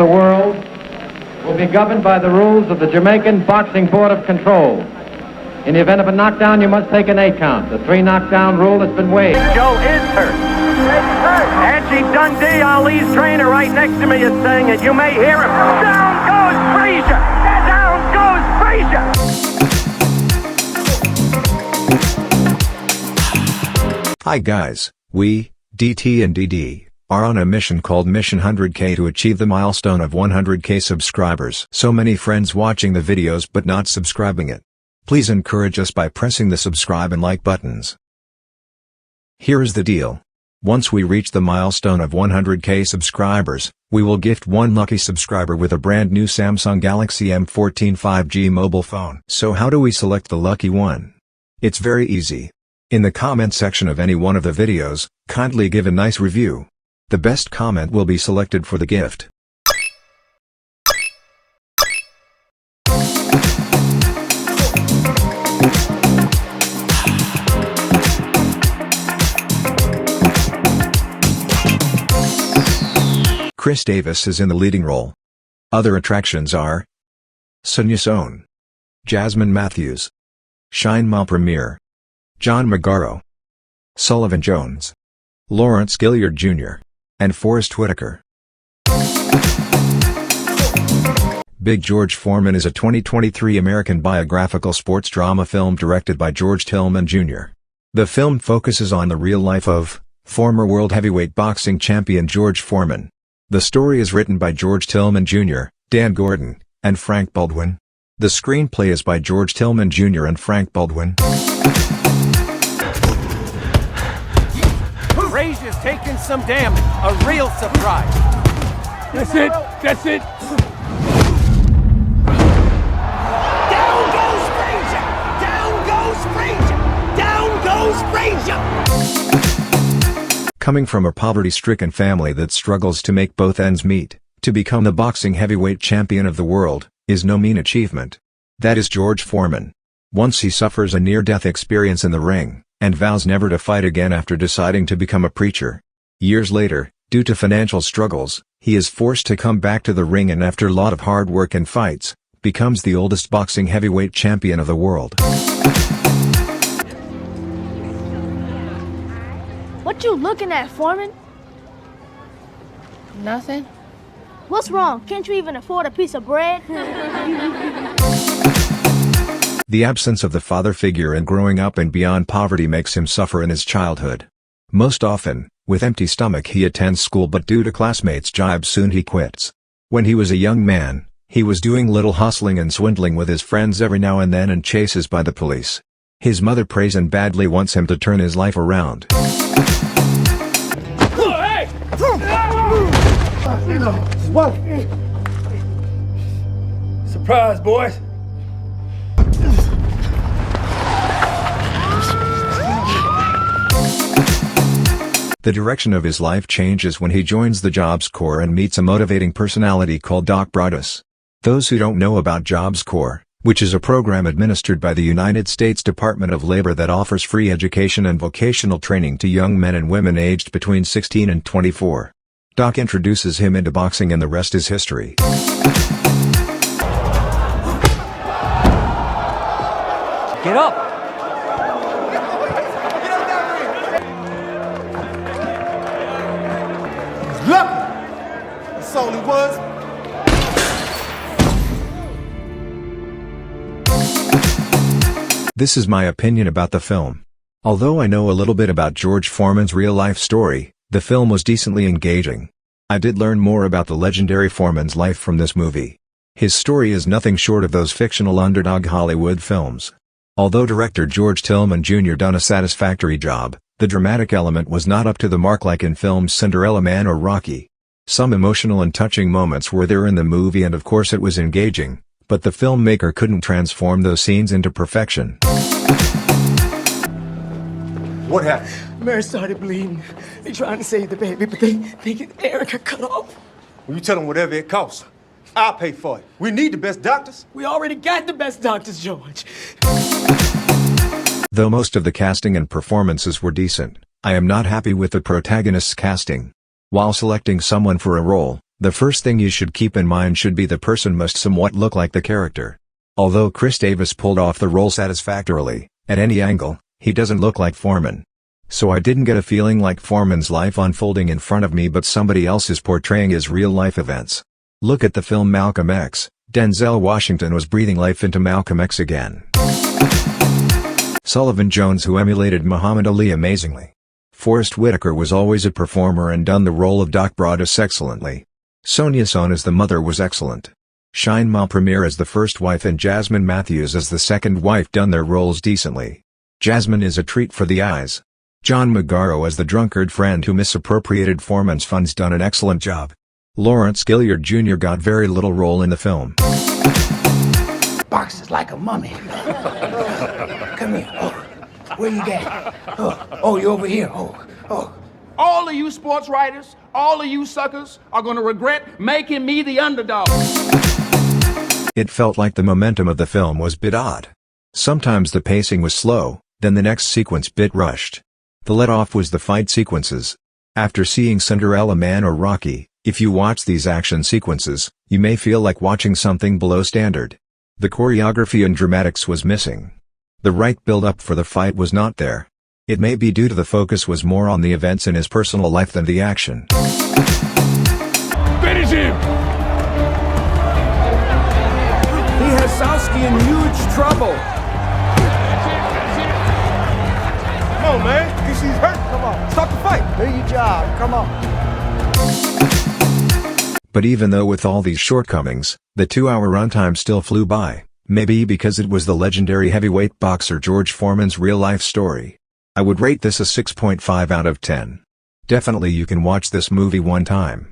the world will be governed by the rules of the Jamaican Boxing Board of Control. In the event of a knockdown, you must take an 8 count. The 3 knockdown rule has been waived. Joe is hurt. Angie Dundee, Ali's trainer, right next to me is saying it. You may hear him. Down goes Frazier! Down goes Frazier! Hi guys, we, DT and DD, are on a mission called Mission 100K to achieve the milestone of 100K subscribers. So many friends watching the videos but not subscribing it. Please encourage us by pressing the subscribe and like buttons. Here is the deal. Once we reach the milestone of 100K subscribers, we will gift one lucky subscriber with a brand new Samsung Galaxy M14 5G mobile phone. So how do we select the lucky one? It's very easy. In the comment section of any one of the videos, kindly give a nice review. The best comment will be selected for the gift. Chris Davis is in the leading role. Other attractions are Sonia Sohn, Jasmine Matthews, Shine Ma Premier, John Magaro, Sullivan Jones, Lawrence Gilliard Jr., and Forrest Whitaker. Big George Foreman is a 2023 American biographical sports drama film directed by George Tillman Jr. The film focuses on the real life of former world heavyweight boxing champion George Foreman. The story is written by George Tillman Jr., Dan Gordon, and Frank Baldwin. The screenplay is by George Tillman Jr. and Frank Baldwin. Frazier's taking some damage. A real surprise. That's it. That's it. Down goes Frazier! Down goes Frazier! Down goes Frazier! Coming from a poverty-stricken family that struggles to make both ends meet, to become the boxing heavyweight champion of the world, is no mean achievement. That is George Foreman. Once he suffers a near-death experience in the ring, and vows never to fight again after deciding to become a preacher. Years later, due to financial struggles, he is forced to come back to the ring and after a lot of hard work and fights, becomes the oldest boxing heavyweight champion of the world. What you looking at, Foreman? Nothing. What's wrong? Can't you even afford a piece of bread? The absence of the father figure and growing up in beyond poverty makes him suffer in his childhood. Most often, with empty stomach he attends school but due to classmates' jibes soon he quits. When he was a young man, he was doing little hustling and swindling with his friends every now and then and chases by the police. His mother prays and badly wants him to turn his life around. Hey! Surprise, boys. The direction of his life changes when he joins the Jobs Corps and meets a motivating personality called Doc Broadus. Those who don't know about Jobs Corps, which is a program administered by the United States Department of Labor that offers free education and vocational training to young men and women aged between 16 and 24. Doc introduces him into boxing and the rest is history. Get up! Look! That's all it was. This is my opinion about the film. Although I know a little bit about George Foreman's real-life story, the film was decently engaging. I did learn more about the legendary Foreman's life from this movie. His story is nothing short of those fictional underdog Hollywood films. Although director George Tillman Jr. done a satisfactory job, the dramatic element was not up to the mark like in films Cinderella Man or Rocky. Some emotional and touching moments were there in the movie and of course it was engaging, but the filmmaker couldn't transform those scenes into perfection. What happened? Mary started bleeding. They're trying to save the baby, but they get Erica cut off. Well, you tell them whatever it costs. I'll pay for it. We need the best doctors. We already got the best doctors, George. Though most of the casting and performances were decent, I am not happy with the protagonist's casting. While selecting someone for a role, The first thing you should keep in mind should be the person must somewhat look like the character. Although Chris Davis pulled off the role satisfactorily, at any angle, he doesn't look like Foreman. So I didn't get a feeling like Foreman's life unfolding in front of me, but somebody else is portraying his real-life events. Look at the film Malcolm X. Denzel Washington was breathing life into Malcolm X again. Sullivan Jones, who emulated Muhammad Ali amazingly. Forrest Whitaker was always a performer and done the role of Doc Broadus excellently. Sonia Son as the mother was excellent. Shine Malpremier as the first wife and Jasmine Matthews as the second wife done their roles decently. Jasmine is a treat for the eyes. John Magaro as the drunkard friend who misappropriated Foreman's funds done an excellent job. Lawrence Gilliard Jr. got very little role in the film. Box is like a mummy. Come here. Oh, where you at? Oh, you over here. Oh. All of you sports writers, all of you suckers are going to regret making me the underdog. It felt like the momentum of the film was a bit odd. Sometimes the pacing was slow, then the next sequence bit rushed. The let-off was the fight sequences. After seeing Cinderella Man or Rocky, if you watch these action sequences, you may feel like watching something below standard. The choreography and dramatics was missing. The right build-up for the fight was not there. It may be due to the focus was more on the events in his personal life than the action. Finish him! He has Sowski in huge trouble. Come on, man. He's hurt. Come on. Stop the fight. Do your job. Come on. But even though with all these shortcomings, the 2-hour runtime still flew by, maybe because it was the legendary heavyweight boxer George Foreman's real-life story. I would rate this a 6.5 out of 10. Definitely you can watch this movie one time.